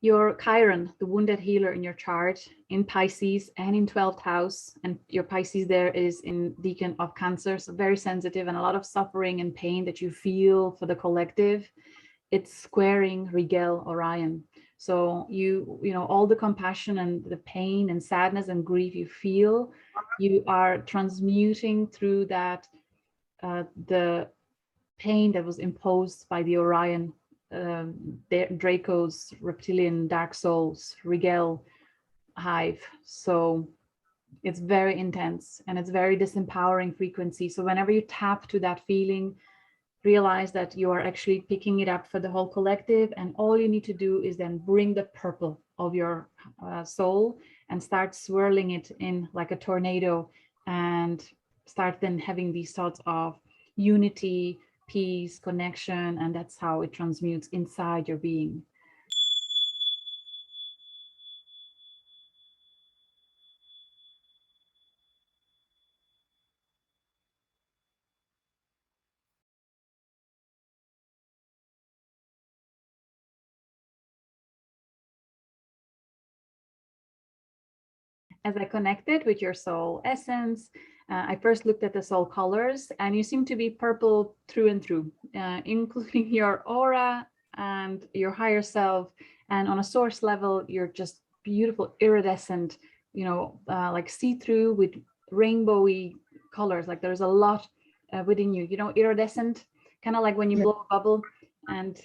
your Chiron, the wounded healer in your chart, in Pisces and in 12th house, and your Pisces there is in Decan of Cancer, so very sensitive and a lot of suffering and pain that you feel for the collective. It's squaring Rigel Orion. So you know, all the compassion and the pain and sadness and grief you feel, you are transmuting through that, the pain that was imposed by the Orion, Draco's reptilian dark souls, Rigel hive. So it's very intense and it's very disempowering frequency. So whenever you tap to that feeling, realize that you are actually picking it up for the whole collective, and all you need to do is then bring the purple of your soul and start swirling it in like a tornado, and start then having these thoughts of unity, peace, connection, and that's how it transmutes inside your being. As I connected with your soul essence, I first looked at the soul colors, and you seem to be purple through and through, including your aura and your higher self. And on a source level, you're just beautiful, iridescent, you know, like see-through with rainbowy colors. Like there's a lot within you, you know, iridescent, kind of like when you blow a bubble. And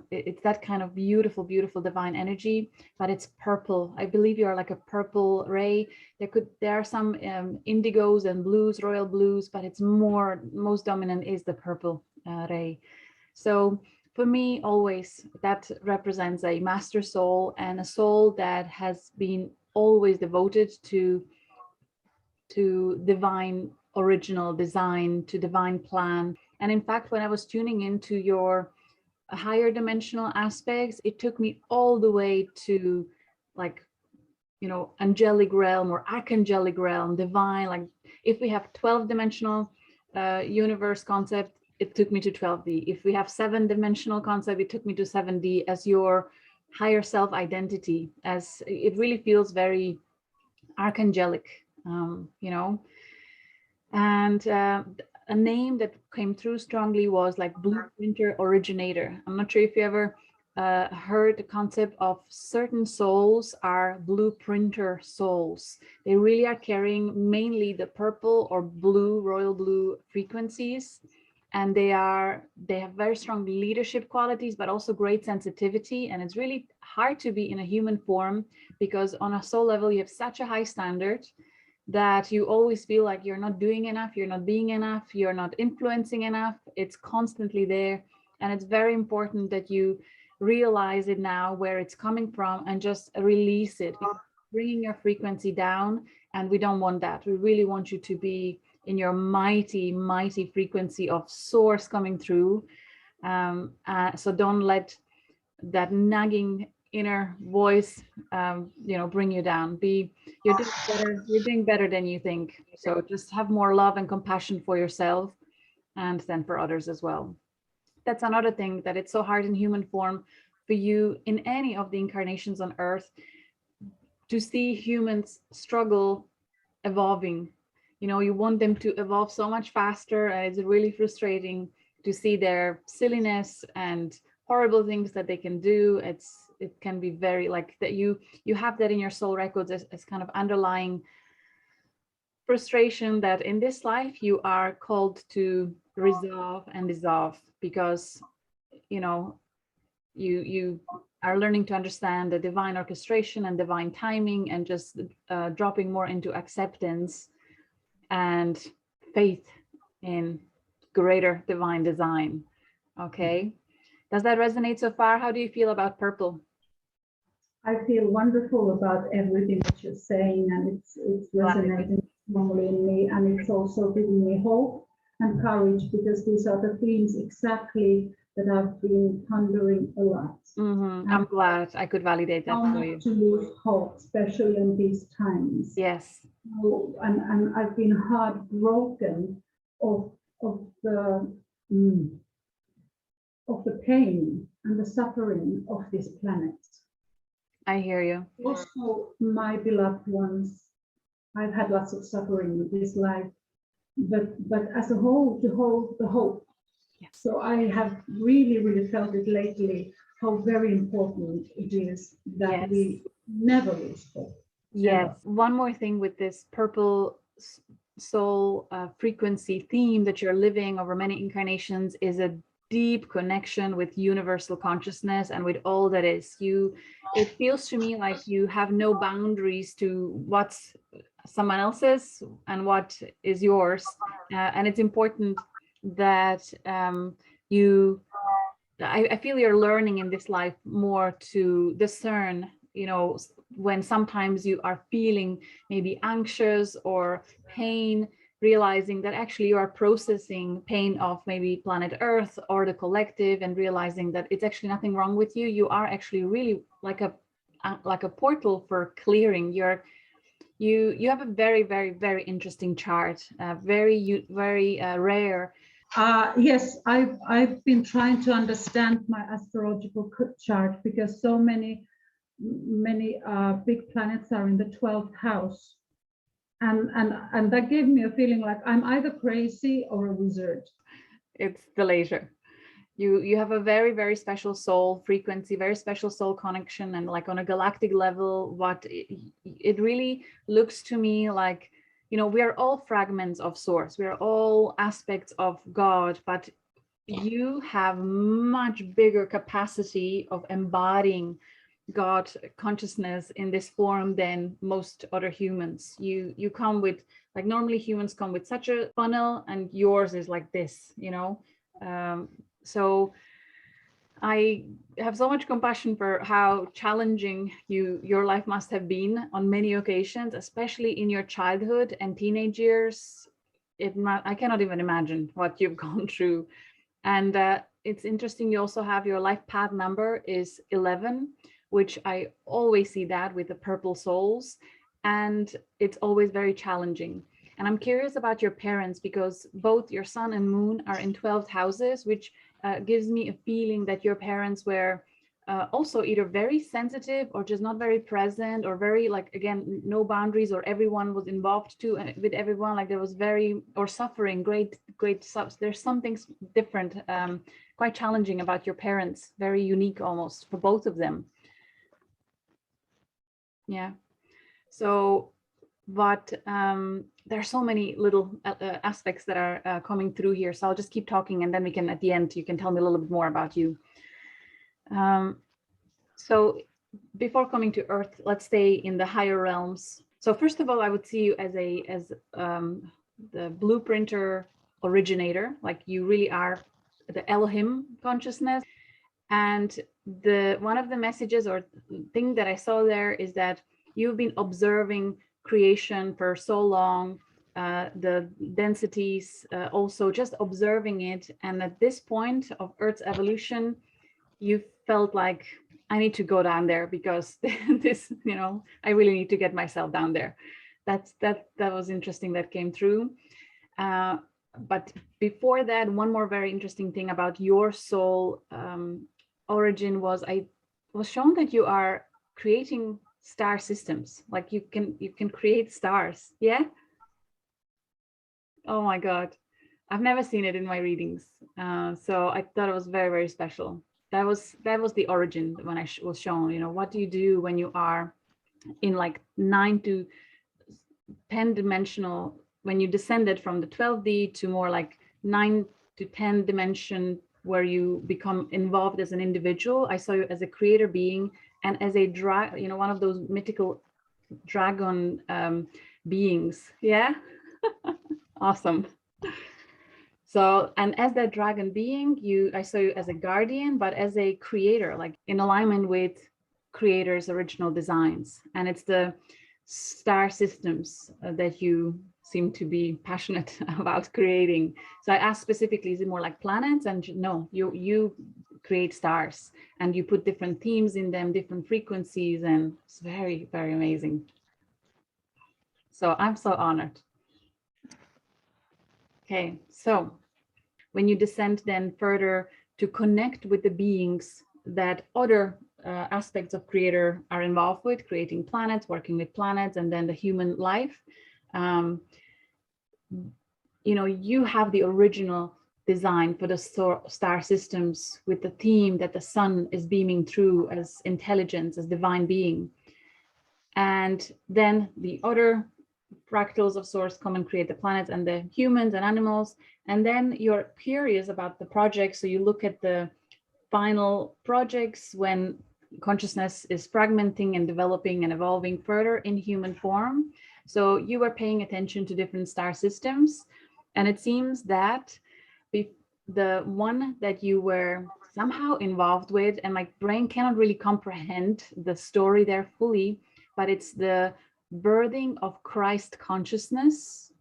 it's that kind of beautiful, beautiful divine energy, but it's purple. I believe you are like a purple ray. There are some indigos and blues, royal blues, but it's most dominant is the purple ray. So for me, always that represents a master soul, and a soul that has been always devoted to divine original design, to divine plan. And in fact, when I was tuning into your higher dimensional aspects, it took me all the way to, like, you know, angelic realm or archangelic realm, divine. Like if we have 12 dimensional universe concept, it took me to 12D. If we have 7-dimensional concept, it took me to 7D as your higher self identity. As it really feels very archangelic, you know. And a name that came through strongly was like Blueprinter Originator. I'm not sure if you ever heard the concept of certain souls are blueprinter souls. They really are carrying mainly the purple or blue, royal blue frequencies. And they have very strong leadership qualities, but also great sensitivity. And it's really hard to be in a human form, because on a soul level, you have such a high standard that you always feel like you're not doing enough, you're not being enough, you're not influencing enough. It's constantly there. And it's very important that you realize it now, where it's coming from, and just release it, bringing your frequency down. And we don't want that. We really want you to be in your mighty, mighty frequency of source coming through. So don't let that nagging inner voice, you know, bring you down. You're doing better. You're doing better than you think. So just have more love and compassion for yourself, and then for others as well. That's another thing, that it's so hard in human form for you in any of the incarnations on Earth to see humans struggle evolving. You know, you want them to evolve so much faster, and it's really frustrating to see their silliness and horrible things that they can do. It can be very like that. You have that in your soul records as kind of underlying frustration, that in this life you are called to resolve and dissolve, because you know you are learning to understand the divine orchestration and divine timing, and just dropping more into acceptance and faith in greater divine design. Okay. Does that resonate so far? How do you feel about purple? I feel wonderful about everything that you're saying, and it's resonating strongly in me, and it's also giving me hope and courage, because these are the themes exactly that I've been pondering a lot. I'm glad I could validate that for you. To lose hope, especially in these times. Yes. So, and I've been heartbroken of the pain and the suffering of this planet. I hear you. Also, my beloved ones, I've had lots of suffering in this life, but as a whole, to hold the hope. Yeah. So I have really, really felt it lately, how very important it is that Yes. we never lose hope. Yes. Ever. One more thing with this purple soul frequency theme that you're living over many incarnations is a deep connection with universal consciousness and with all that is. It feels to me like you have no boundaries to what's someone else's and what is yours. And it's important that I feel you're learning in this life more to discern, when sometimes you are feeling maybe anxious or pain, realizing that actually you are processing pain of maybe planet Earth or the collective, and realizing that it's actually nothing wrong with you. You are actually really like a portal for clearing. You have a very, very, very interesting chart, very rare. Yes, I've been trying to understand my astrological chart because so many big planets are in the 12th house, and that gave me a feeling like I'm either crazy or a wizard. It's the laser. You have a very, very special soul frequency, very special soul connection, and like on a galactic level, what it really looks to me like, we are all fragments of source, we are all aspects of God, but you have much bigger capacity of embodying God consciousness in this form than most other humans. You come with, like, normally humans come with such a funnel, and yours is like this, so I have so much compassion for how challenging your life must have been on many occasions, especially in your childhood and teenage years. I cannot even imagine what you've gone through. And it's interesting, you also have your life path number is 11, which I always see that with the purple souls. And it's always very challenging. And I'm curious about your parents, because both your sun and moon are in 12th houses, which gives me a feeling that your parents were also either very sensitive or just not very present, or very, like, again, no boundaries, or everyone was involved too with everyone, like there was or suffering, great subs. There's something different, quite challenging about your parents, very unique almost for both of them. Yeah. So, but there are so many little aspects that are coming through here. So I'll just keep talking, and then we can, at the end, you can tell me a little bit more about you. So before coming to Earth, let's stay in the higher realms. So first of all, I would see you as the blueprinter originator, like you really are the Elohim consciousness. And one of the messages or thing that I saw there is that you've been observing creation for so long, the densities, also just observing it. And at this point of Earth's evolution, you felt like, I need to go down there, because this, I really need to get myself down there. That was interesting, that came through. But before that, one more very interesting thing about your soul origin was, I was shown that you are creating star systems, like you can create stars. Yeah. Oh my God, I've never seen it in my readings, so I thought it was very, very special. That was the origin when I was shown, what do you do when you are in like 9 to 10 dimensional, when you descended from the 12D to more like 9 to 10 dimension, where you become involved as an individual. I saw you as a creator being, and as a one of those mythical dragon beings. Yeah. Awesome. So, and as that dragon being, I saw you as a guardian, but as a creator, like in alignment with creators' original designs. And it's the star systems that you seem to be passionate about creating. So I asked specifically, is it more like planets? And no, you create stars, and you put different themes in them, different frequencies, and it's very, very amazing. So I'm so honored. Okay, so when you descend then further to connect with the beings that other aspects of creator are involved with, creating planets, working with planets, and then the human life. You have the original design for the star systems with the theme that the sun is beaming through as intelligence, as divine being. And then the other fractals of source come and create the planets and the humans and animals. And then you're curious about the project. So you look at the final projects when consciousness is fragmenting and developing and evolving further in human form. So you were paying attention to different star systems. And it seems that the one that you were somehow involved with, and my brain cannot really comprehend the story there fully, but it's the birthing of Christ consciousness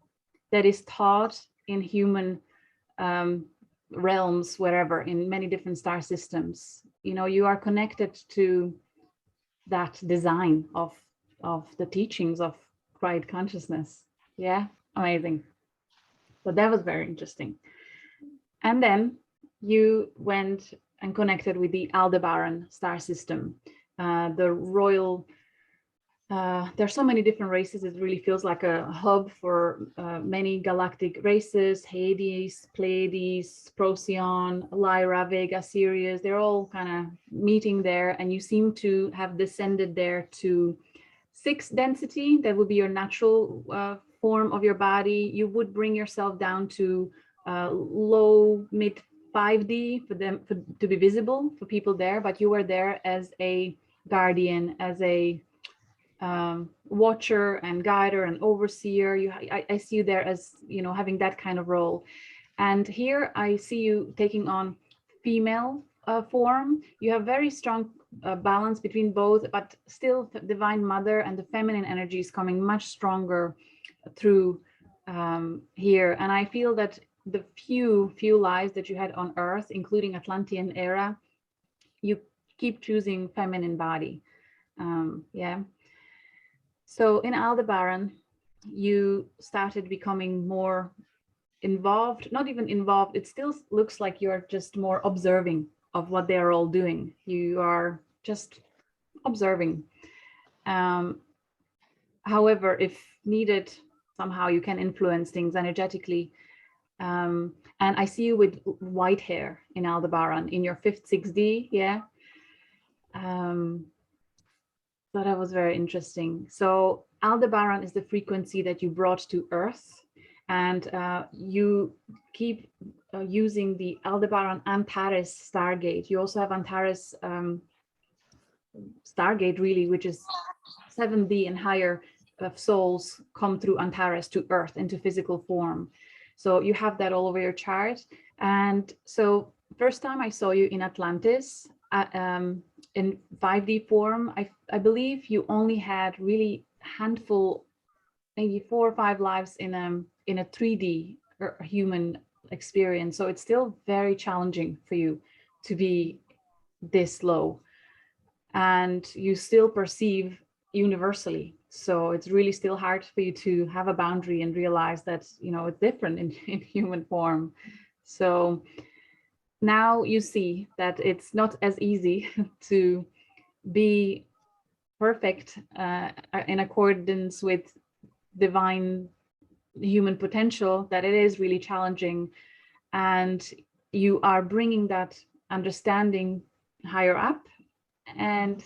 that is taught in human realms, wherever, in many different star systems. You are connected to that design of the teachings of Christ consciousness. Yeah, amazing. So that was very interesting. And then you went and connected with the Aldebaran star system, the royal. There's so many different races. It really feels like a hub for many galactic races: Hades, Pleiades, Procyon, Lyra, Vega, Sirius. They're all kind of meeting there, and you seem to have descended there to 6 density. That would be your natural form of your body. You would bring yourself down to low, mid 5D for them to be visible for people there, but you were there as a guardian, as a watcher and guider and overseer. I see you there as, having that kind of role. And here I see you taking on female form. You have very strong balance between both, but still divine mother and the feminine energy is coming much stronger through here. And I feel that the few lives that you had on Earth, including Atlantean era, you keep choosing feminine body. Yeah. So in Aldebaran, you started becoming more involved, not even involved. It still looks like you're just more observing of what they're all doing. You are just observing. However, if needed, somehow you can influence things energetically. And I see you with white hair in Aldebaran in your 5th 6D. Yeah. So that was very interesting. So Aldebaran is the frequency that you brought to Earth, and you keep using the Aldebaran Antares Stargate. You also have Antares Stargate, really, which is 7D and higher of souls come through Antares to Earth into physical form. So you have that all over your chart. And so first time I saw you in Atlantis, in 5D form, I believe you only had really handful, maybe 4 or 5 lives in a 3D human experience. So it's still very challenging for you to be this low, and you still perceive universally. So it's really still hard for you to have a boundary and realize that, it's different in human form. So now you see that it's not as easy to be perfect in accordance with divine human potential, that it is really challenging. And you are bringing that understanding higher up. And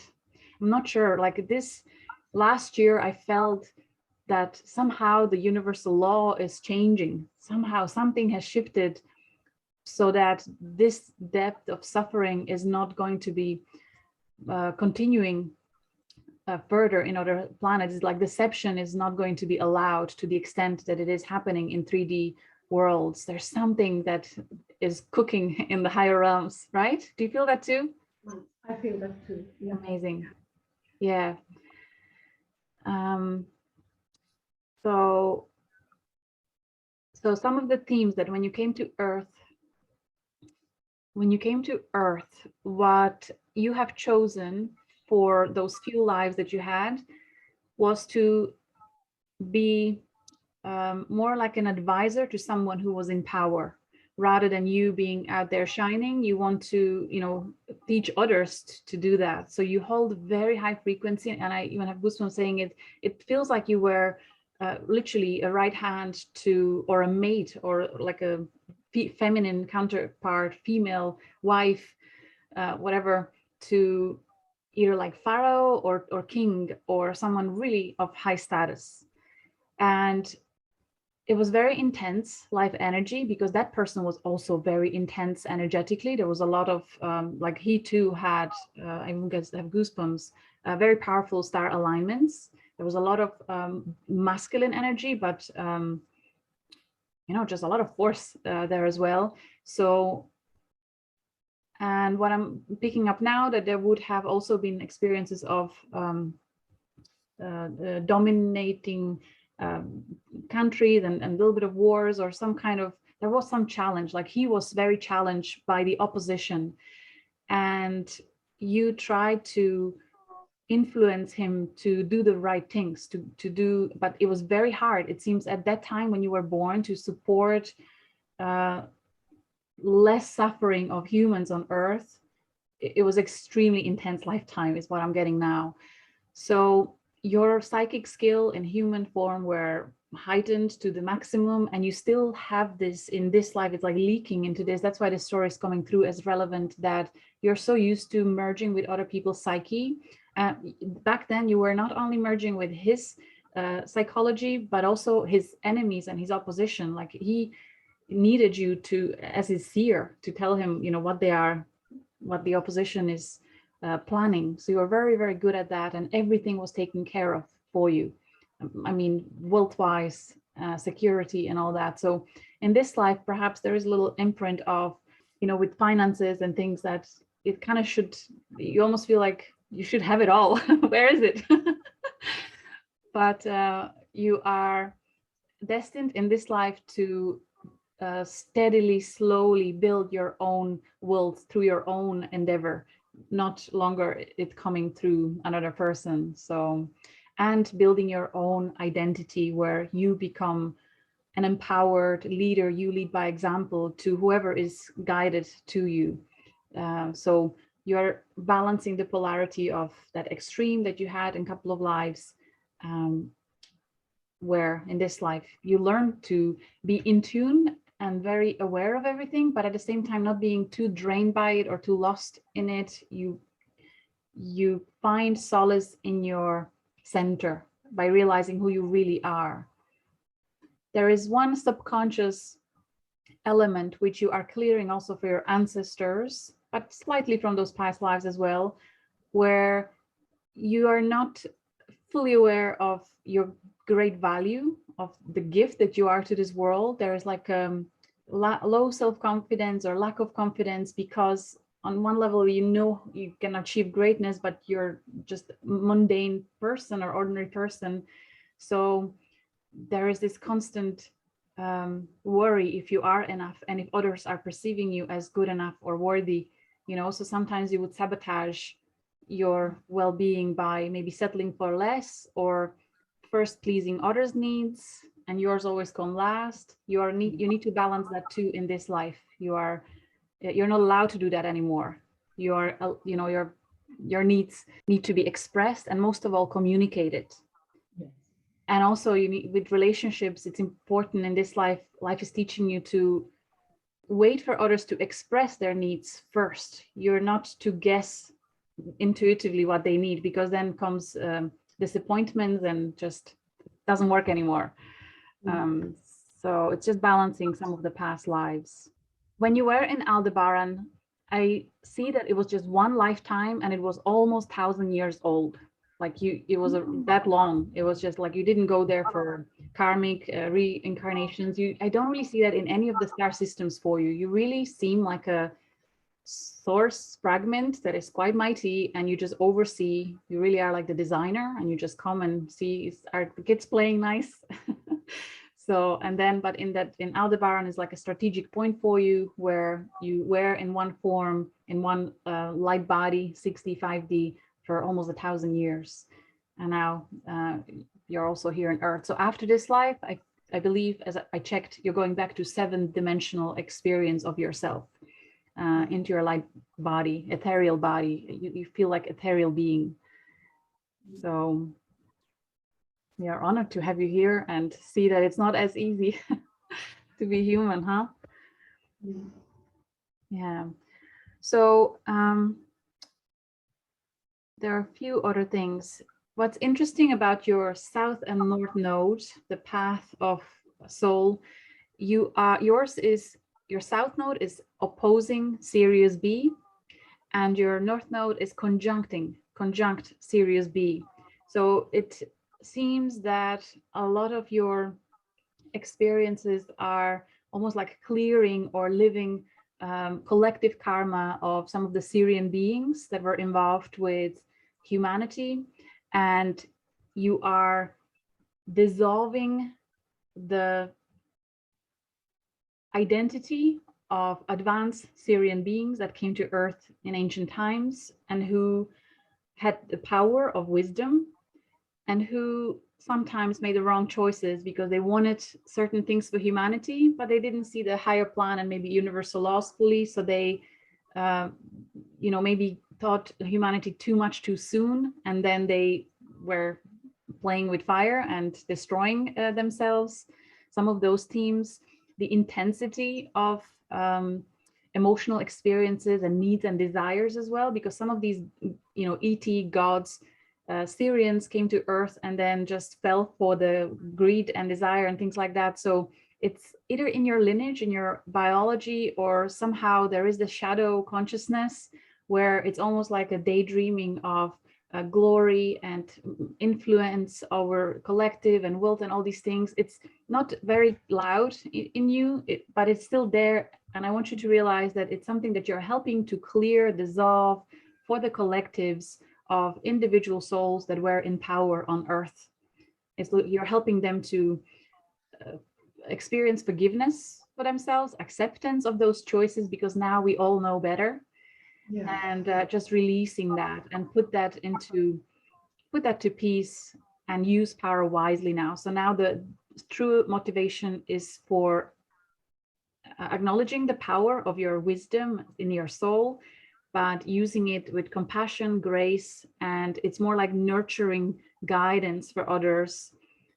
I'm not sure, like this last year, I felt that somehow the universal law is changing. Somehow something has shifted so that this depth of suffering is not going to be continuing further in other planets. It's like deception is not going to be allowed to the extent that it is happening in 3D worlds. There's something that is cooking in the higher realms, right? Do you feel that too? I feel that too. Yeah. Amazing. Yeah. So some of the themes that when you came to Earth, what you have chosen for those few lives that you had was to be more like an advisor to someone who was in power, rather than you being out there shining, you want to, you know, teach others to do that. So you hold very high frequency, and I even have goosebumps saying it. It feels like you were literally a right hand to, or a mate, or like a feminine counterpart, female wife, whatever, to either like pharaoh or king or someone really of high status. And it was very intense life energy, because that person was also very intense energetically. There was a lot of like, he too had I even have goosebumps, very powerful star alignments. There was a lot of masculine energy, but you know, just a lot of force there as well. So, and what I'm picking up now, that there would have also been experiences of dominating countries and a little bit of wars, or some kind of, there was some challenge, like he was very challenged by the opposition, and you tried to influence him to do the right things, to do, but it was very hard, it seems, at that time when you were born, to support less suffering of humans on Earth. It was extremely intense lifetime is what I'm getting now. So your psychic skill in human form were heightened to the maximum, and you still have this in this life. It's like leaking into this. That's why the story is coming through as relevant, that you're so used to merging with other people's psyche. Back then you were not only merging with his psychology, but also his enemies and his opposition. Like, he needed you to, as his seer, to tell him, you know, what they are, what the opposition is planning. So you were very, very good at that, and everything was taken care of for you. I mean, wealth-wise, security and all that. So in this life, perhaps there is a little imprint of, you know, with finances and things, that it kind of should, you almost feel like you should have it all. Where is it? But you are destined in this life to steadily, slowly build your own wealth through your own endeavor, not longer it coming through another person. So, and building your own identity, where you become an empowered leader. You lead by example to whoever is guided to you. So you're balancing the polarity of that extreme that you had in a couple of lives, where in this life you learn to be in tune and very aware of everything, but at the same time not being too drained by it or too lost in it. You find solace in your center by realizing who you really are. There is one subconscious element which you are clearing also for your ancestors, but slightly from those past lives as well, where you are not fully aware of your great value, of the gift that you are to this world. There is like low self-confidence or lack of confidence, because on one level, you know, you can achieve greatness, but you're just a mundane person or ordinary person. So there is this constant worry if you are enough, and if others are perceiving you as good enough or worthy, you know. So sometimes you would sabotage your well-being by maybe settling for less, or first pleasing others' needs, and yours always come last. You need to balance that too in this life. You're not allowed to do that anymore. You know, your needs need to be expressed, and most of all communicated. Yes. And also you need, with relationships, it's important in this life. Life is teaching you to wait for others to express their needs first. You're not to guess intuitively what they need, because then comes disappointments and just doesn't work anymore. So it's just balancing some of the past lives. When you were in Aldebaran, I see that it was just one lifetime, and it was almost 1,000 years old. Like it was that long. It was just like you didn't go there for karmic reincarnations. I don't really see that in any of the star systems for you. You really seem like a source fragment that is quite mighty, and you just oversee. You really are like the designer, and you just come and see, are the kids playing nice? So, and then, but in Aldebaran is like a strategic point for you, where you were in one form, in one light body, 65D, for almost 1,000 years. And now you're also here on Earth. So after this life, I believe, as I checked, you're going back to 7th dimensional experience of yourself, into your light body, ethereal body. You feel like ethereal being. So we are honored to have you here and see that it's not as easy to be human, huh? Yeah. So there are a few other things. What's interesting about your south and north node, the path of soul, your south node is opposing Sirius B, and your north node is conjunct Sirius B. So it seems that a lot of your experiences are almost like clearing or living collective karma of some of the Sirian beings that were involved with humanity, and you are dissolving the identity of advanced Sirian beings that came to Earth in ancient times and who had the power of wisdom and who sometimes made the wrong choices because they wanted certain things for humanity, but they didn't see the higher plan and maybe universal laws fully. So they, maybe thought humanity too much too soon, and then they were playing with fire and destroying themselves. Some of those themes, the intensity of emotional experiences and needs and desires as well, because some of these, ET gods, Syrians came to Earth and then just fell for the greed and desire and things like that. So it's either in your lineage, in your biology, or somehow there is the shadow consciousness where it's almost like a daydreaming of glory and influence over collective and wealth and all these things. It's not very loud in you, but it's still there. And I want you to realize that it's something that you're helping to clear, dissolve for the collectives of individual souls that were in power on Earth. You're helping them to experience forgiveness for themselves, acceptance of those choices, because now we all know better. Yeah. And just releasing that and put that to peace and use power wisely now. So now the true motivation is for acknowledging the power of your wisdom in your soul, but using it with compassion, grace, and it's more like nurturing guidance for others,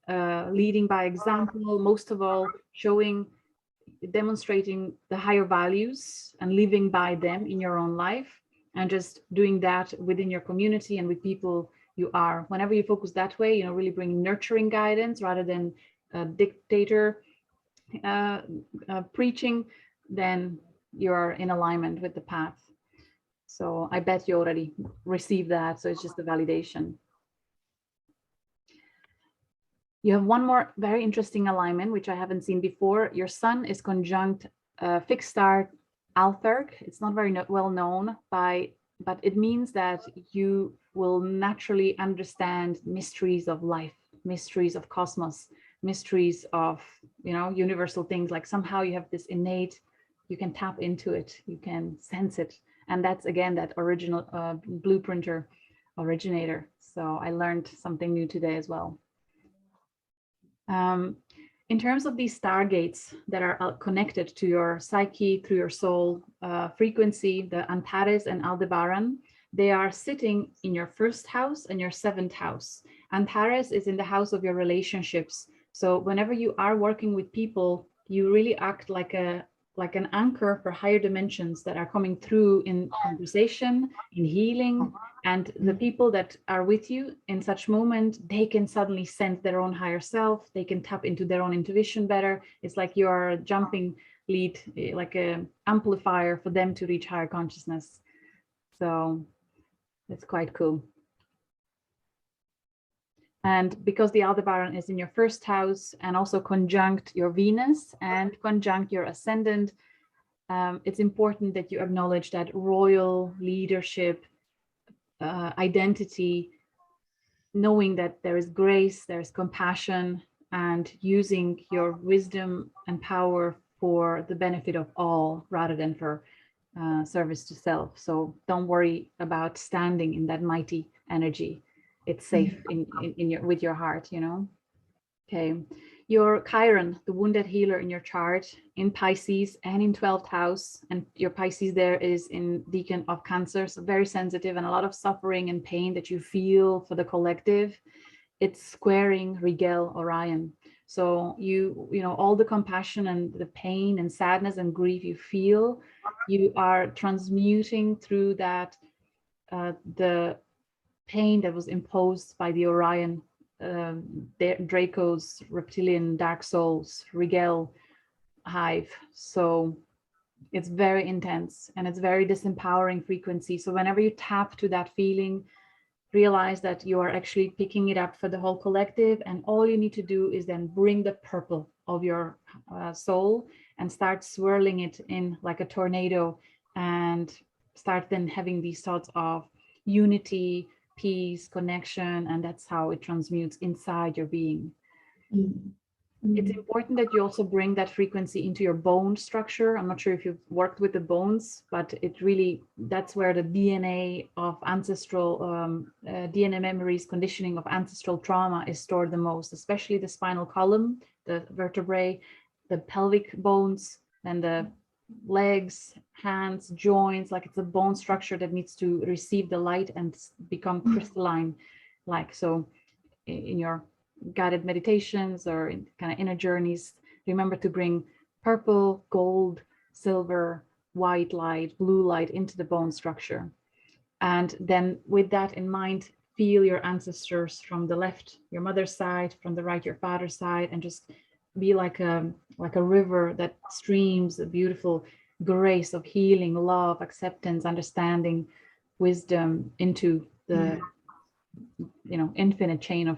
leading by example, most of all, demonstrating the higher values and living by them in your own life, and just doing that within your community and with people you are. Whenever you focus that way, really bring nurturing guidance rather than dictator preaching, then you're in alignment with the path. So I bet you already received that. So it's just a validation. You have one more very interesting alignment, which I haven't seen before. Your sun is conjunct fixed star Alpherg. It's not very well known but it means that you will naturally understand mysteries of life, mysteries of cosmos, mysteries of, universal things. Like somehow you have this innate, you can tap into it, you can sense it. And that's, again, that original blueprinter originator. So I learned something new today as well. In terms of these stargates that are connected to your psyche through your soul frequency, the Antares and Aldebaran, they are sitting in your 1st house and your 7th house. Antares is in the house of your relationships. So whenever you are working with people, you really act like an anchor for higher dimensions that are coming through in conversation, in healing. And the people that are with you in such moment, they can suddenly sense their own higher self. They can tap into their own intuition better. It's like you're a jumping lead, like an amplifier for them to reach higher consciousness. So it's quite cool. And because the Aldebaran is in your 1st house and also conjunct your Venus and conjunct your ascendant, it's important that you acknowledge that royal leadership, identity, knowing that there is grace, there is compassion, and using your wisdom and power for the benefit of all rather than for service to self. So don't worry about standing in that mighty energy. It's safe with your heart, Okay, your Chiron, the wounded healer in your chart, in Pisces and in 12th house, and your Pisces there is in Deacon of Cancer, so very sensitive and a lot of suffering and pain that you feel for the collective. It's squaring Rigel Orion. So you know, all the compassion and the pain and sadness and grief you feel, you are transmuting through that, the pain that was imposed by the Orion, Draco's reptilian dark souls, Rigel hive. So it's very intense and it's very disempowering frequency. So whenever you tap to that feeling, realize that you are actually picking it up for the whole collective, and all you need to do is then bring the purple of your soul and start swirling it in like a tornado, and start then having these thoughts of unity, peace, connection, and that's how it transmutes inside your being. It's important that you also bring that frequency into your bone structure. I'm not sure if you've worked with the bones, but it really, that's where the DNA of ancestral, DNA memories, conditioning of ancestral trauma is stored the most, especially the spinal column, the vertebrae, the pelvic bones, and the legs, hands, joints. Like, it's a bone structure that needs to receive the light and become crystalline. Like, so in your guided meditations or in kind of inner journeys, remember to bring purple, gold, silver, white light, blue light into the bone structure. And then with that in mind, feel your ancestors from the left, your mother's side, from the right, your father's side, and just be like a river that streams a beautiful grace of healing, love, acceptance, understanding, wisdom into the infinite chain of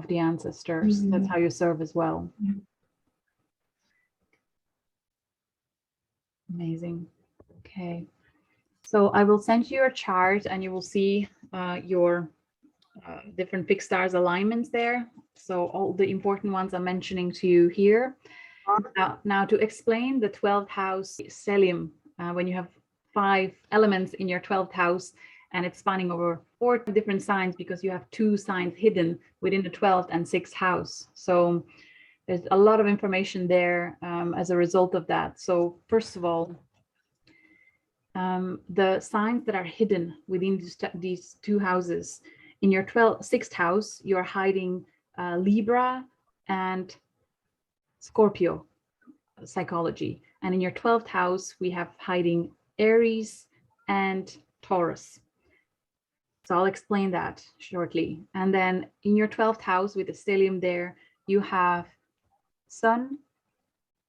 the ancestors. That's how you serve as well. Amazing. Okay, so I will send you your chart and you will see your different fixed stars alignments there. So all the important ones I'm mentioning to you here. Now to explain the 12th house stellium, when you have 5 elements in your 12th house, and it's spanning over 4 different signs because you have 2 signs hidden within the 12th and 6th house. So there's a lot of information there as a result of that. So first of all, the signs that are hidden within these 2 houses. In your 6th house, you're hiding Libra and Scorpio psychology. And in your 12th house, we have hiding Aries and Taurus. So I'll explain that shortly. And then in your 12th house with the stellium there, you have Sun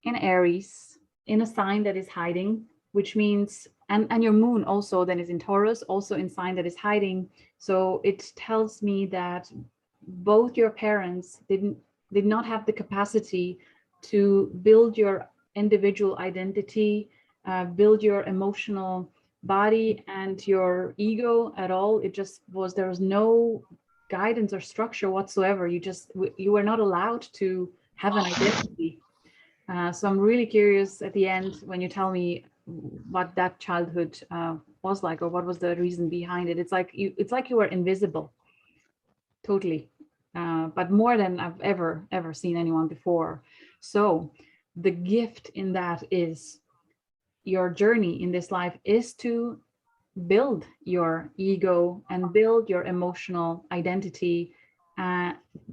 in Aries in a sign that is hiding, which means, and your moon also then is in Taurus, also in sign that is hiding. So it tells me that both your parents did not have the capacity to build your individual identity, build your emotional body and your ego at all. It just was, there was no guidance or structure whatsoever. You were not allowed to have an identity. So I'm really curious at the end when you tell me what that childhood was like, or what was the reason behind it. It's like you were invisible, totally, but more than I've ever seen anyone before. So the gift in that is your journey in this life is to build your ego and build your emotional identity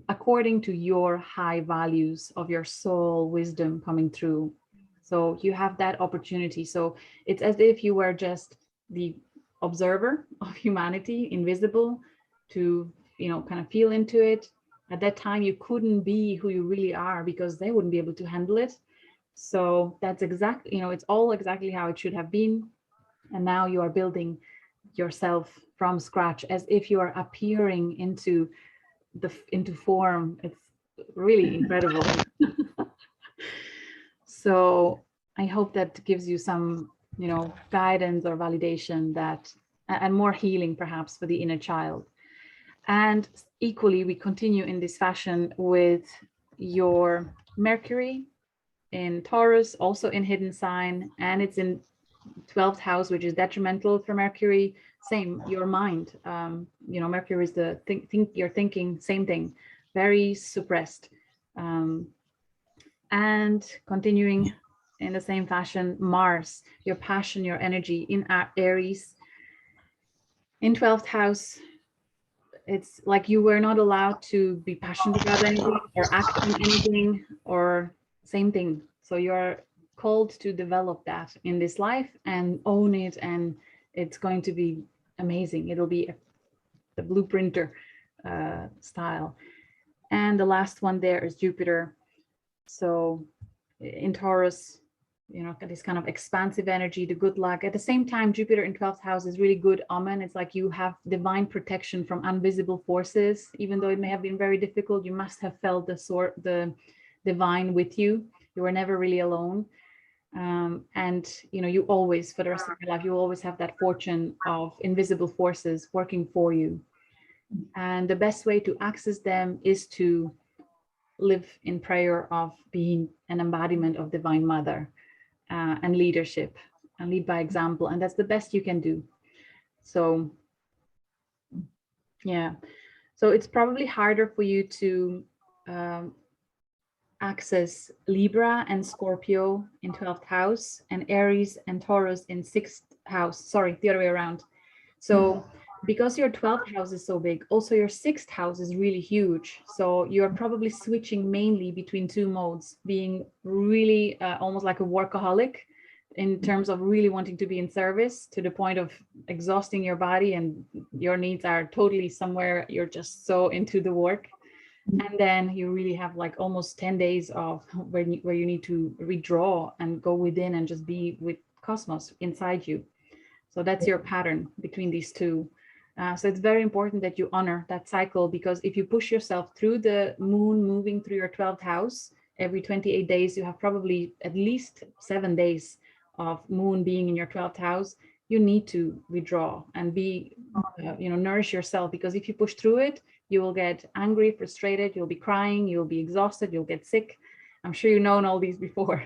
according to your high values of your soul wisdom coming through. So you have that opportunity. So it's as if you were just the observer of humanity, invisible, to kind of feel into it. At that time you couldn't be who you really are because they wouldn't be able to handle it. So that's exactly, it's all exactly how it should have been. And now you are building yourself from scratch as if you are appearing into form. It's really incredible. So I hope that gives you some, guidance or validation that, and more healing perhaps for the inner child. And equally, we continue in this fashion with your Mercury in Taurus, also in hidden sign, and it's in 12th house, which is detrimental for Mercury. Same, your mind. Mercury is the think you're thinking, same thing, very suppressed. And continuing in the same fashion, Mars, your passion, your energy in Aries, in 12th house. It's like you were not allowed to be passionate about anything or act on anything, or same thing. So you're called to develop that in this life and own it, and it's going to be amazing. It'll be the blueprinter style. And the last one there is Jupiter. So in Taurus, you know, this kind of expansive energy, the good luck. At the same time, Jupiter in 12th house is really good omen. It's like you have divine protection from invisible forces. Even though it may have been very difficult, you must have felt the divine with you. You were never really alone. And you know, you always, for the rest of your life, you always have that fortune of invisible forces working for you. And the best way to access them is to live in prayer of being an embodiment of Divine Mother. And leadership, and lead by example, and that's the best you can do. So yeah, so it's probably harder for you to access Libra and Scorpio in 12th house, and Aries and Taurus in 6th house. Sorry, the other way around. So because your 12th house is so big, also your 6th house is really huge. So you're probably switching mainly between two modes, being really almost like a workaholic in terms of really wanting to be in service to the point of exhausting your body, and your needs are totally somewhere. You're just so into the work. And then you really have like almost 10 days of where you need to withdraw and go within and just be with cosmos inside you. So that's your pattern between these two. So it's very important that you honor that cycle, because if you push yourself through the moon moving through your 12th house, every 28 days, you have probably at least 7 days of moon being in your 12th house. You need to withdraw and be, nourish yourself, because if you push through it, you will get angry, frustrated, you'll be crying, you'll be exhausted, you'll get sick. I'm sure you've known all these before.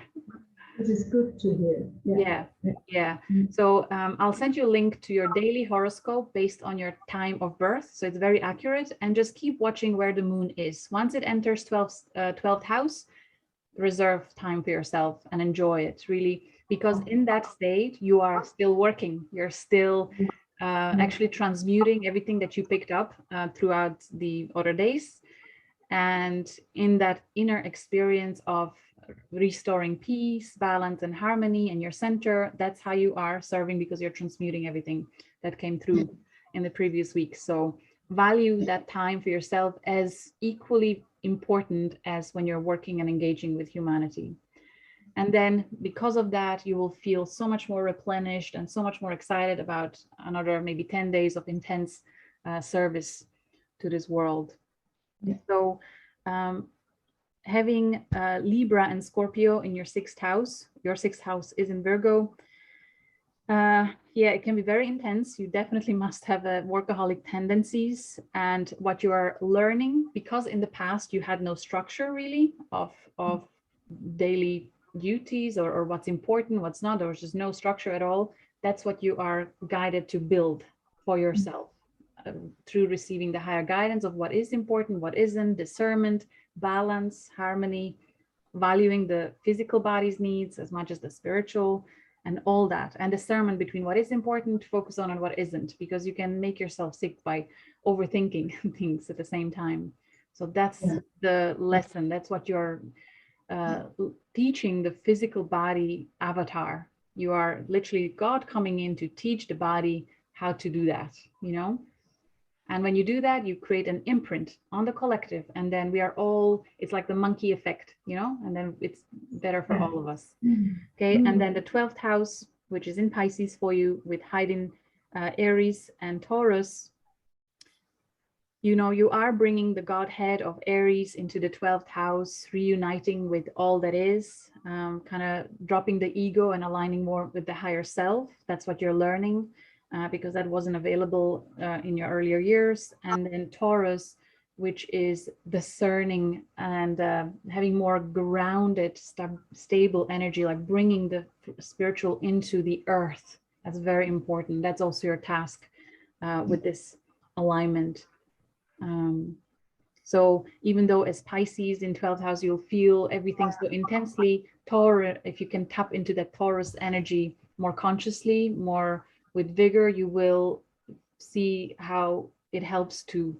It is good to hear. Yeah. So I'll send you a link to your daily horoscope based on your time of birth. So it's very accurate, and just keep watching where the moon is. Once it enters 12th house, reserve time for yourself and enjoy it really, because in that state, you are still working. You're still actually transmuting everything that you picked up throughout the other days. And in that inner experience of restoring peace, balance, and harmony in your center, that's how you are serving, because you're transmuting everything that came through in the previous week. So value that time for yourself as equally important as when you're working and engaging with humanity. And then because of that, you will feel so much more replenished and so much more excited about another maybe 10 days of intense service to this world. So having Libra and Scorpio in your 6th house, your 6th house is in Virgo. It can be very intense. You definitely must have workaholic tendencies, and what you are learning, because in the past you had no structure really of daily duties or what's important, what's not. There was just no structure at all. That's what you are guided to build for yourself through receiving the higher guidance of what is important, what isn't, discernment, balance, harmony, valuing the physical body's needs as much as the spiritual, and all that, and discernment between what is important, focus on, and what isn't, because you can make yourself sick by overthinking things at the same time. So that's the lesson. That's what you're teaching the physical body avatar. You are literally God coming in to teach the body how to do that, And when you do that, you create an imprint on the collective, and then we are all, it's like the monkey effect, and then it's better for all of us. Okay, and then the 12th house, which is in Pisces for you, with hiding Aries and Taurus, you are bringing the Godhead of Aries into the 12th house, reuniting with all that is, kind of dropping the ego and aligning more with the higher self. That's what you're learning. Because that wasn't available in your earlier years. And then Taurus, which is discerning and having more grounded, stable energy, like bringing the spiritual into the earth. That's very important. That's also your task with this alignment. So even though as Pisces in 12th house, you'll feel everything so intensely, Taurus, if you can tap into that Taurus energy more consciously, more with vigor, you will see how it helps to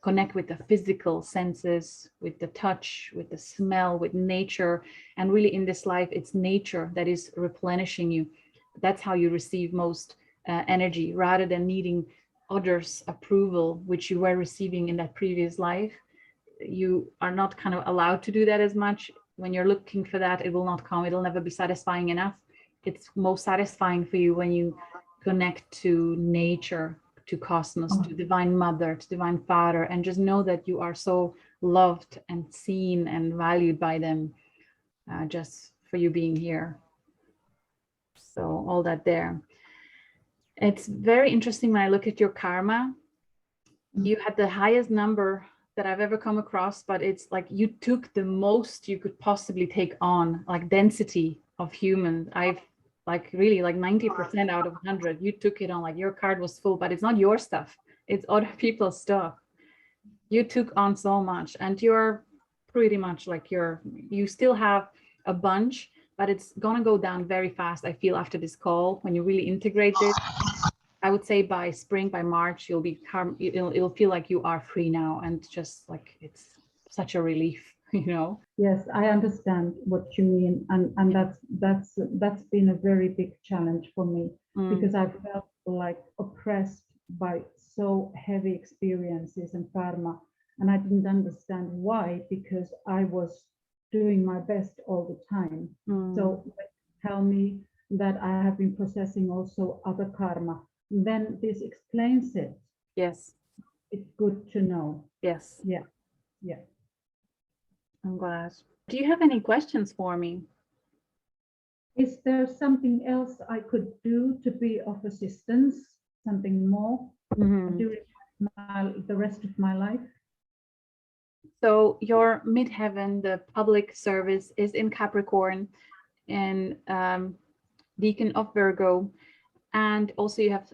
connect with the physical senses, with the touch, with the smell, with nature. And really in this life, it's nature that is replenishing you. That's how you receive most energy, rather than needing others' approval, which you were receiving in that previous life. You are not kind of allowed to do that as much. When you're looking for that, it will not come. It'll never be satisfying enough. It's most satisfying for you when you connect to nature, to cosmos, to divine mother, to divine father, and just know that you are so loved and seen and valued by them, just for you being here. So all that there. It's very interesting when I look at your karma. You had the highest number that I've ever come across, but it's like you took the most you could possibly take on, like density of humans. I've like really like 90% out of 100, you took it on. Like your card was full, but it's not your stuff, it's other people's stuff. You took on so much, and you're pretty much like you still have a bunch, but it's gonna go down very fast, I feel, after this call. When you really integrate this, I would say by spring, by March, it'll feel like you are free now, and just like it's such a relief, you know. Yes, I understand what you mean, and that's been a very big challenge for me, because I felt like oppressed by so heavy experiences and karma, and I didn't understand why, because I was doing my best all the time. So tell me that I have been processing also other karma, then this explains it. Yes, it's good to know. Yes. Yeah. Yeah. I'm glad. Do you have any questions for me? Is there something else I could do to be of assistance, something more during the rest of my life? So your midheaven, the public service, is in Capricorn, in Deacon of Virgo, and also you have,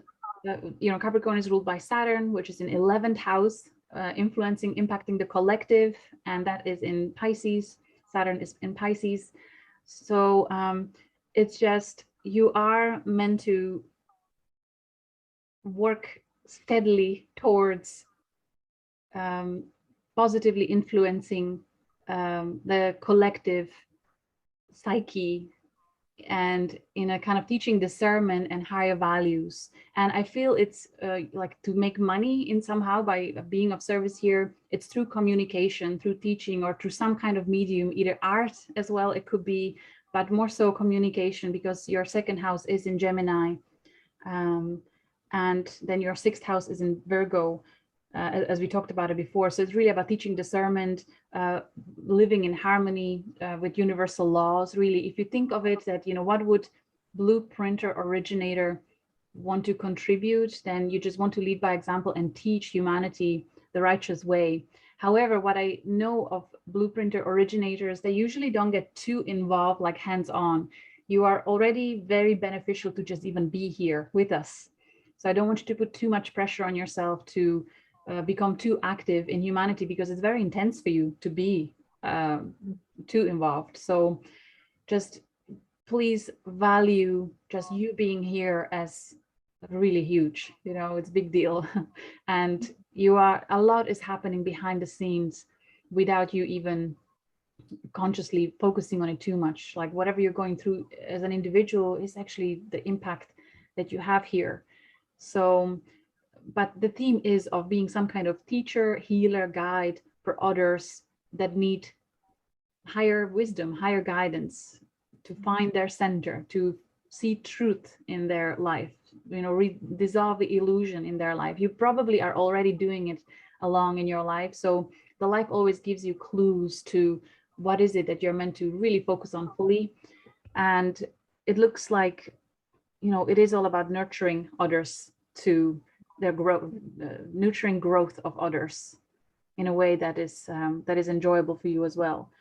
Capricorn is ruled by Saturn, which is in 11th house, impacting the collective, and that is in Pisces. Saturn is in Pisces. So it's just, you are meant to work steadily towards positively influencing the collective psyche, and in a kind of teaching discernment and higher values. And I feel it's like to make money in somehow by being of service here. It's through communication, through teaching, or through some kind of medium, either art as well, it could be, but more so communication, because your second house is in Gemini, and then your sixth house is in Virgo, as we talked about it before. So it's really about teaching discernment, living in harmony with universal laws. Really, if you think of it that, what would blueprinter originator want to contribute, then you just want to lead by example and teach humanity the righteous way. However, what I know of blueprinter originators, they usually don't get too involved, like hands-on. You are already very beneficial to just even be here with us. So I don't want you to put too much pressure on yourself to become too active in humanity, because it's very intense for you to be too involved. So just please value just you being here as really huge, it's a big deal. And a lot is happening behind the scenes without you even consciously focusing on it too much. Like whatever you're going through as an individual is actually the impact that you have here. So, but the theme is of being some kind of teacher, healer, guide for others that need higher wisdom, higher guidance, to find their center, to see truth in their life, dissolve the illusion in their life. You probably are already doing it along in your life. So the life always gives you clues to what is it that you're meant to really focus on fully. And it looks like, it is all about nurturing others to their growth, nurturing growth of others in a way that is enjoyable for you as well.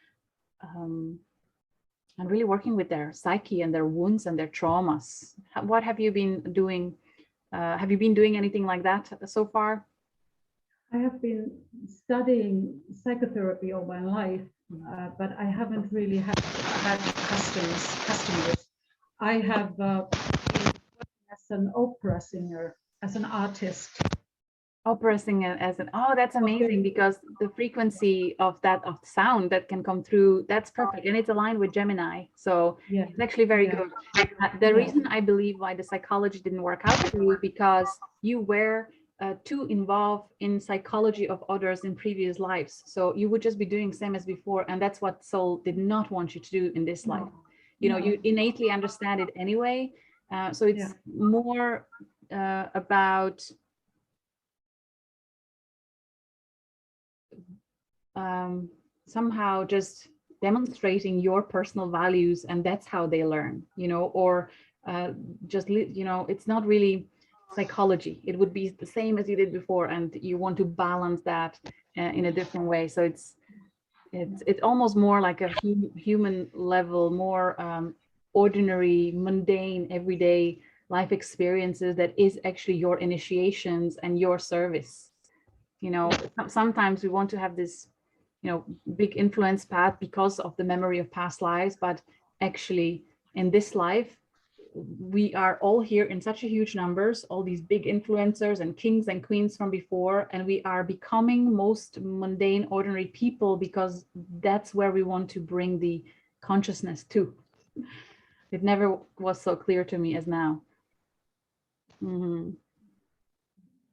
And really working with their psyche and their wounds and their traumas. What have you been doing? Have you been doing anything like that so far? I have been studying psychotherapy all my life, but I haven't really had customers. I have been working as an opera singer, as an artist. Opera singer as an, oh, that's amazing, because the frequency of sound that can come through, that's perfect, and it's aligned with Gemini, so Yeah, it's actually very yeah, good. The reason I believe why the psychology didn't work out for you, because you were too involved in psychology of others in previous lives, so you would just be doing same as before, and that's what soul did not want you to do in this life. You know, you innately understand it anyway, so it's more about somehow just demonstrating your personal values, and that's how they learn, you know, or you know, it's not really psychology. It would be the same as you did before, and you want to balance that in a different way. So it's almost more like a human level, more ordinary, mundane, everyday life experiences that is actually your initiations and your service. You know, sometimes we want to have this, you know, big influence path because of the memory of past lives, but actually in this life we are all here in such a huge numbers, all these big influencers and kings and queens from before, and we are becoming most mundane, ordinary people because that's where we want to bring the consciousness to. It never was so clear to me as now.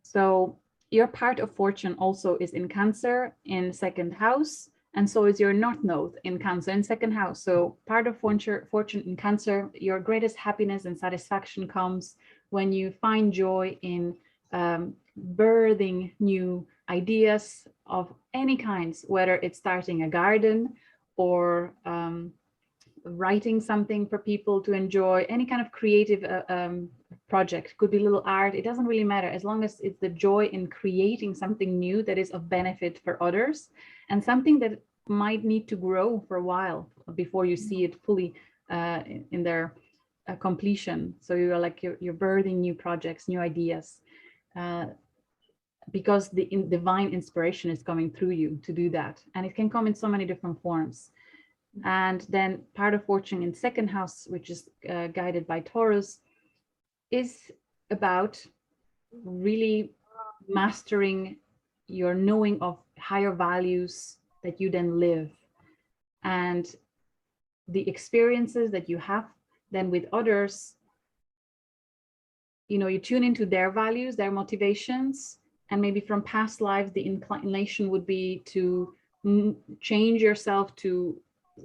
So your part of fortune also is in Cancer in second house, and so is your North Node in Cancer in second house. So part of fortune in Cancer, your greatest happiness and satisfaction comes when you find joy in birthing new ideas of any kinds, whether it's starting a garden or writing something for people to enjoy, any kind of creative project. Could be little art, it doesn't really matter, as long as it's the joy in creating something new that is of benefit for others, and something that might need to grow for a while before you see it fully in their completion. So you're like you're birthing new projects, new ideas, because the divine inspiration is coming through you to do that, and it can come in so many different forms. And then part of fortune in second house, which is guided by Taurus, is about really mastering your knowing of higher values that you then live, and the experiences that you have then with others. You know, you tune into their values, their motivations, and maybe from past lives the inclination would be to change yourself to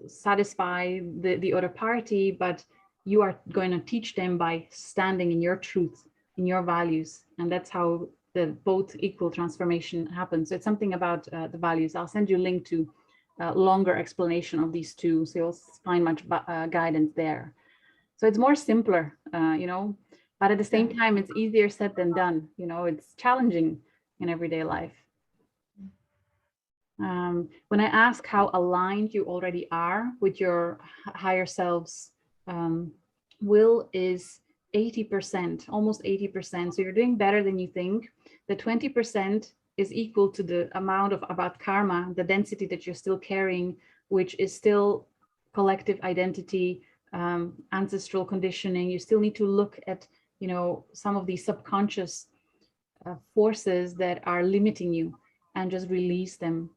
satisfy the other party, but you are going to teach them by standing in your truth, in your values, and that's how the both equal transformation happens. So it's something about the values. I'll send you a link to a longer explanation of these two, so you'll find much guidance there. So it's more simpler, you know, but at the same time it's easier said than done. You know, it's challenging in everyday life. When I ask how aligned you already are with your higher selves, will is 80%, almost 80%. So you're doing better than you think. The 20% is equal to the amount of about karma, the density that you're still carrying, which is still collective identity, ancestral conditioning. You still need to look at, you know, some of these subconscious forces that are limiting you and just release them.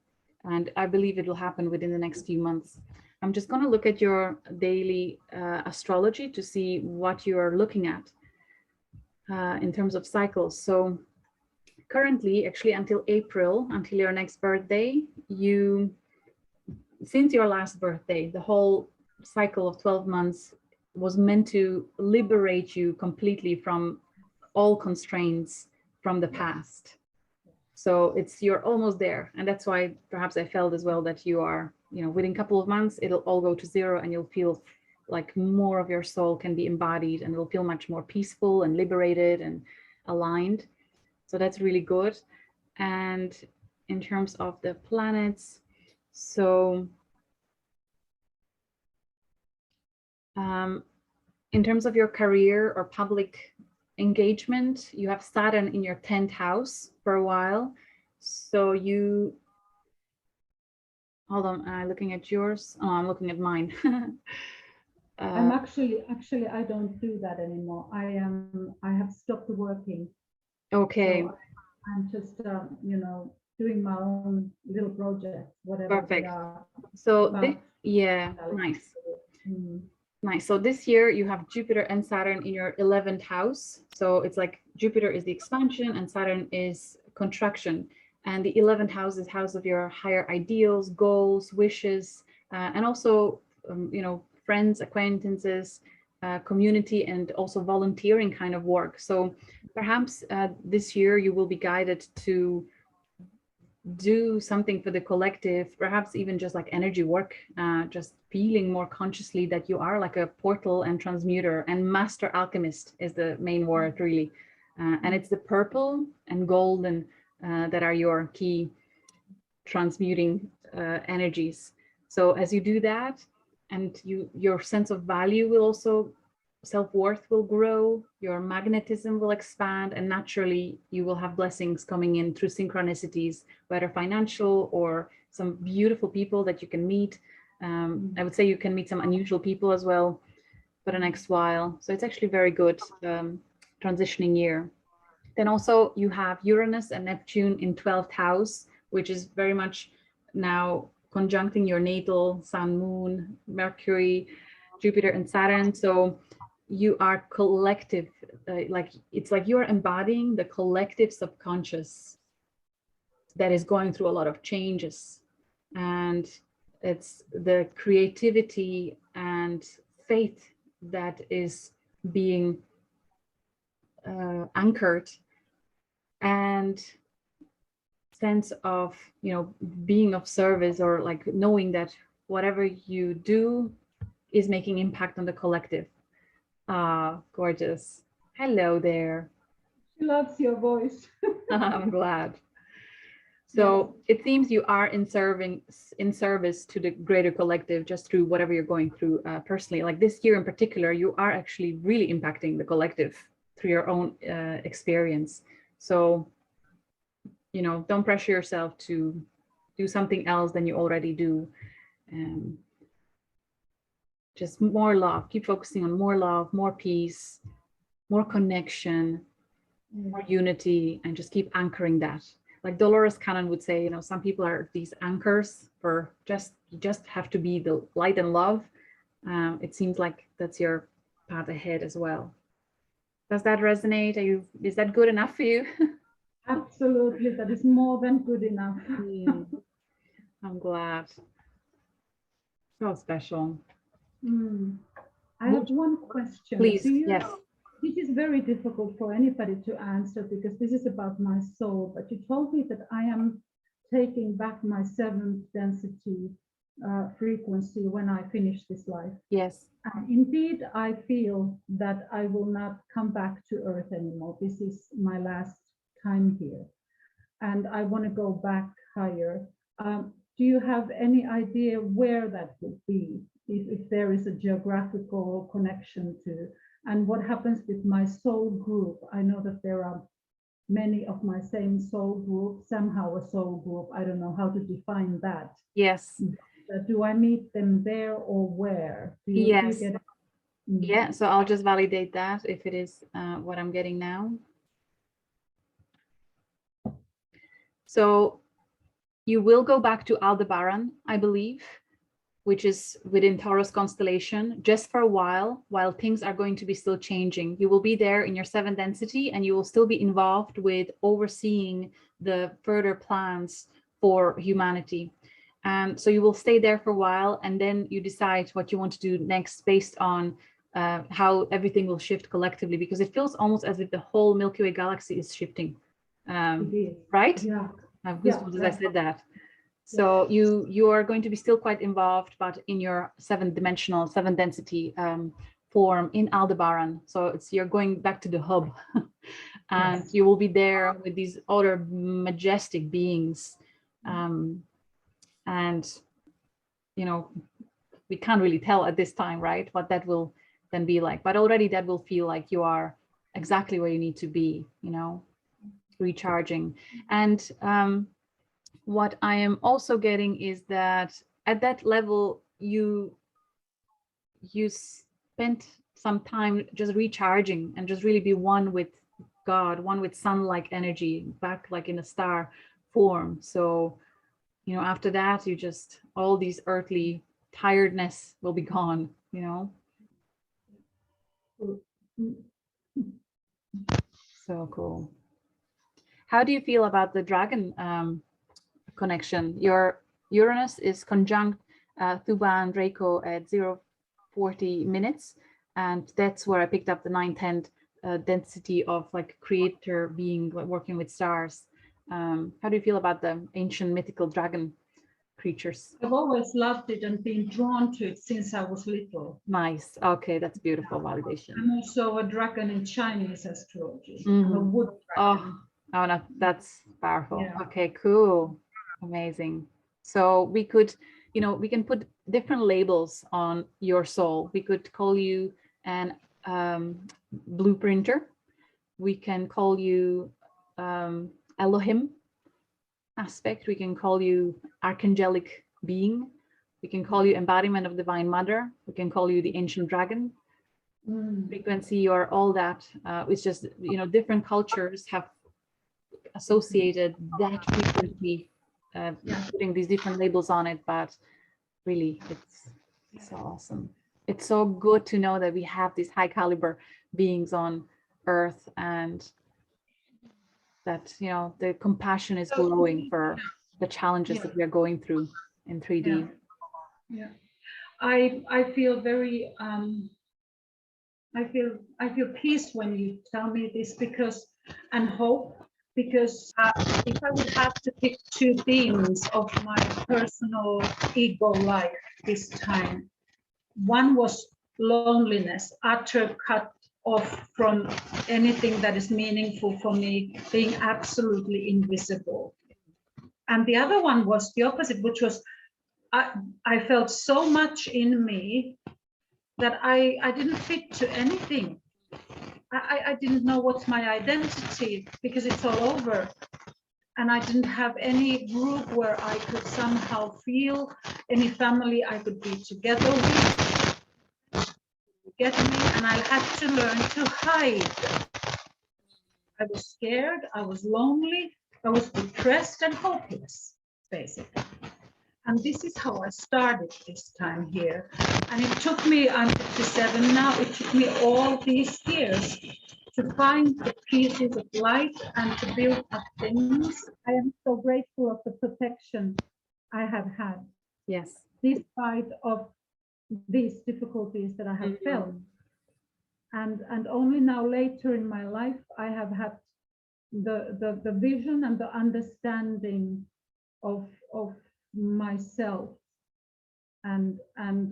And I believe it will happen within the next few months. I'm just going to look at your daily astrology to see what you are looking at in terms of cycles. So currently, actually until April, until your next birthday, since your last birthday, the whole cycle of 12 months was meant to liberate you completely from all constraints from the past. So you're almost there. And that's why perhaps I felt as well that you are, you know, within a couple of months, it'll all go to zero and you'll feel like more of your soul can be embodied and it'll feel much more peaceful and liberated and aligned. So that's really good. And in terms of the planets, so in terms of your career or public engagement, you have Saturn in your 10th house for a while. So you, hold on, I'm looking at yours. Oh, I'm looking at mine. I'm actually I don't do that anymore. I have stopped working. Okay. So I'm just doing my own little projects, whatever they Perfect. are. So this, About yeah, nice. Nice. So this year you have Jupiter and Saturn in your 11th house. So it's like Jupiter is the expansion and Saturn is contraction. And the 11th house is house of your higher ideals, goals, wishes, and also, friends, acquaintances, community, and also volunteering kind of work. So perhaps this year you will be guided to do something for the collective, perhaps even just like energy work, just feeling more consciously that you are like a portal and transmuter, and master alchemist is the main word really. And it's the purple and golden that are your key transmuting energies. So as you do that, and your sense of value will also, self-worth will grow, your magnetism will expand, and naturally you will have blessings coming in through synchronicities, whether financial or some beautiful people that you can meet. I would say you can meet some unusual people as well for the next while. So it's actually very good transitioning year. Then also you have Uranus and Neptune in 12th house, which is very much now conjuncting your natal sun, moon, Mercury, Jupiter, and Saturn. So you are collective, like it's like you're embodying the collective subconscious that is going through a lot of changes. And it's the creativity and faith that is being anchored, and sense of being of service, or like knowing that whatever you do is making impact on the collective. Gorgeous. Hello there. She loves your voice. I'm glad. So it seems you are in service to the greater collective, just through whatever you're going through personally. Like this year in particular, you are actually really impacting the collective through your own experience. So don't pressure yourself to do something else than you already do. Just more love. Keep focusing on more love, more peace, more connection, more unity, and just keep anchoring that. Like Dolores Cannon would say, some people are these anchors for you just have to be the light and love. It seems like that's your path ahead as well. Does that resonate? Is that good enough for you? Absolutely, that is more than good enough. I'm glad. So special. I have one question. Please, yes. This is very difficult for anybody to answer because this is about my soul, but you told me that I am taking back my 7th density frequency when I finish this life. Yes. And indeed, I feel that I will not come back to Earth anymore. This is my last time here. And I want to go back higher. Do you have any idea where that would be? If there is a geographical connection to, and what happens with my soul group? I know that there are many of my same soul group, somehow a soul group. I don't know how to define that. Yes. Do I meet them there or where? Yes. Do you get Yeah, so I'll just validate that if it is what I'm getting now. So you will go back to Aldebaran, I believe, which is within Taurus constellation, just for a while things are going to be still changing. You will be there in your 7th density, and you will still be involved with overseeing the further plans for humanity. So you will stay there for a while, and then you decide what you want to do next based on how everything will shift collectively, because it feels almost as if the whole Milky Way galaxy is shifting. Right? Yeah. I said that. So you are going to be still quite involved, but in your 7th dimensional, 7th density form in Aldebaran. So you're going back to the hub, and you will be there with these other majestic beings. And we can't really tell at this time, right, what that will then be like. But already that will feel like you are exactly where you need to be. recharging. And what I am also getting is that at that level, you spent some time just recharging and just really be one with God, one with sun-like energy, back like in a star form. So, you know, after that, you just, all these earthly tiredness will be gone, you know. So cool. How do you feel about the dragon connection? Your Uranus is conjunct Thuban Draco at 040 minutes, and that's where I picked up the 9/10 density of like creator being, like, working with stars. How do you feel about the ancient mythical dragon creatures? I've always loved it and been drawn to it since I was little. Nice. Okay, that's beautiful validation. I'm also a dragon in Chinese astrology. I'm a wood dragon. Oh, no, that's powerful. Yeah. Okay, cool. Amazing. So we could, you know, we can put different labels on your soul. We could call you an blueprinter. We can call you Elohim aspect. We can call you archangelic being. We can call you embodiment of divine mother. We can call you the ancient dragon. Frequency, or all that. It's just, you know, different cultures have associated that frequency, putting these different labels on it, but really it's so awesome. It's so good to know that we have these high caliber beings on Earth, and that, you know, the compassion is growing for the challenges that we are going through in 3D. Yeah. I feel very I feel peace when you tell me this, because, and hope, because if I would have to pick two themes of my personal ego life this time, one was loneliness, utter cut off from anything that is meaningful for me, being absolutely invisible. And the other one was the opposite, which was I felt so much in me that I didn't fit to anything. I didn't know what's my identity, because it's all over. And I didn't have any group where I could somehow feel, any family I could be together with, get me, and I had to learn to hide. I was scared, I was lonely, I was depressed and hopeless, basically. And this is how I started this time here. And it took me, I'm 57 now, it took me all these years to find the pieces of light and to build up things. I am so grateful of the protection I have had. Yes. Despite of these difficulties that I have felt. And only now later in my life, I have had the vision and the understanding of myself, and I'm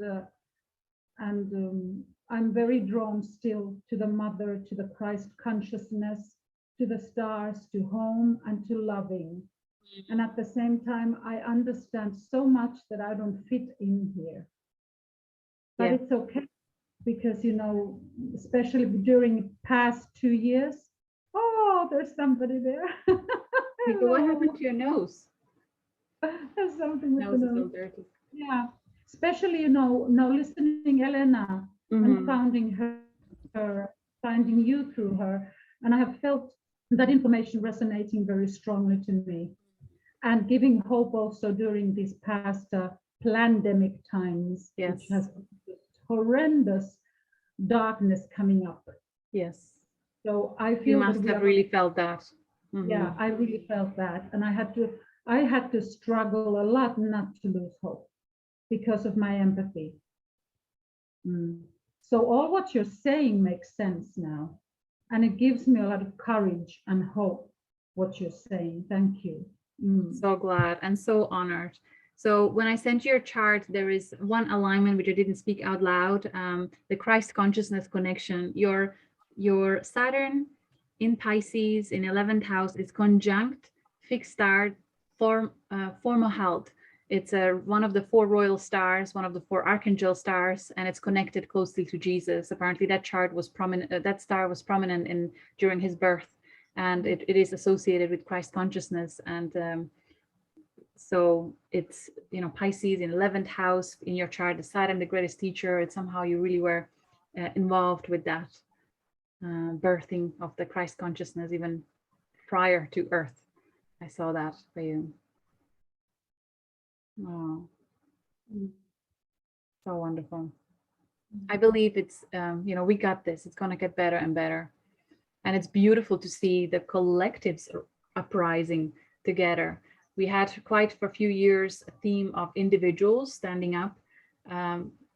very drawn still to the mother, to the Christ consciousness, to the stars, to home, and to loving. And at the same time, I understand so much that I don't fit in here, but it's okay, because, you know, especially during past 2 years, oh, there's somebody there. What happened to your nose? There's something with Nose the is so nose. dirty. Yeah, especially, you know, now listening Elena and finding you through her, and I have felt that information resonating very strongly to me, and giving hope also during these past pandemic times, which has horrendous darkness coming up. Yes. So I feel you must have really felt that. Yeah, I really felt that, and I had to struggle a lot not to lose hope because of my empathy. So all what you're saying makes sense now, and it gives me a lot of courage and hope, what you're saying. Thank you. So glad and so honored. So when I sent you your chart, there is one alignment which I didn't speak out loud, the Christ consciousness connection. Your Saturn in Pisces in 11th house is conjunct fixed star Fomalhaut. It's one of the 4 royal stars, one of the 4 archangel stars, and it's connected closely to Jesus. Apparently that chart was prominent, that star was prominent during his birth. and it is associated with Christ consciousness. And so it's, you know, Pisces in 11th house in your chart, the Saturn, the greatest teacher. It's somehow you really were involved with that birthing of the Christ consciousness even prior to Earth. I saw that for you. Oh, so wonderful. I believe it's, you know, we got this. It's going to get better and better. And it's beautiful to see the collectives uprising together. We had quite for a few years a theme of individuals standing up,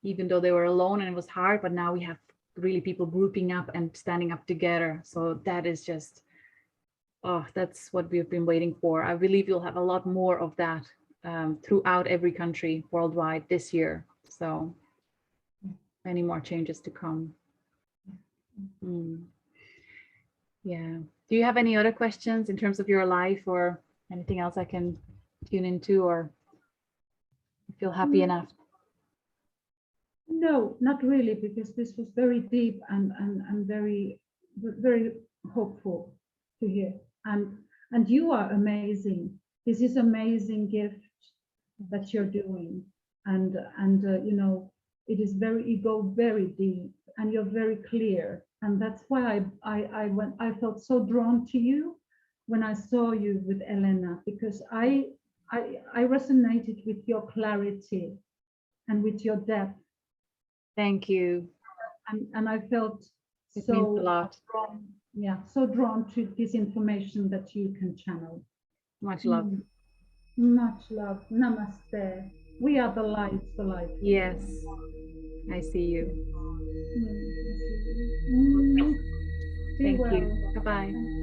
even though they were alone and it was hard. But now we have really people grouping up and standing up together. So that is just, oh, that's what we've been waiting for. I believe you'll have a lot more of that throughout every country worldwide this year. So many more changes to come. Yeah. Do you have any other questions in terms of your life or anything else I can tune into, or feel happy enough? No, not really, because this was very deep and very, very hopeful to hear. And you are amazing. This is amazing gift that you're doing. And you know, it is very, you go very deep and you're very clear. And that's why I felt so drawn to you when I saw you with Elena, because I resonated with your clarity and with your depth. Thank you. And I felt It so means a lot. drawn, yeah, so drawn to this information that you can channel. Much love. Much love. Namaste. We are the light, the light. Yes, I see you. Be Thank well. you. Bye-bye.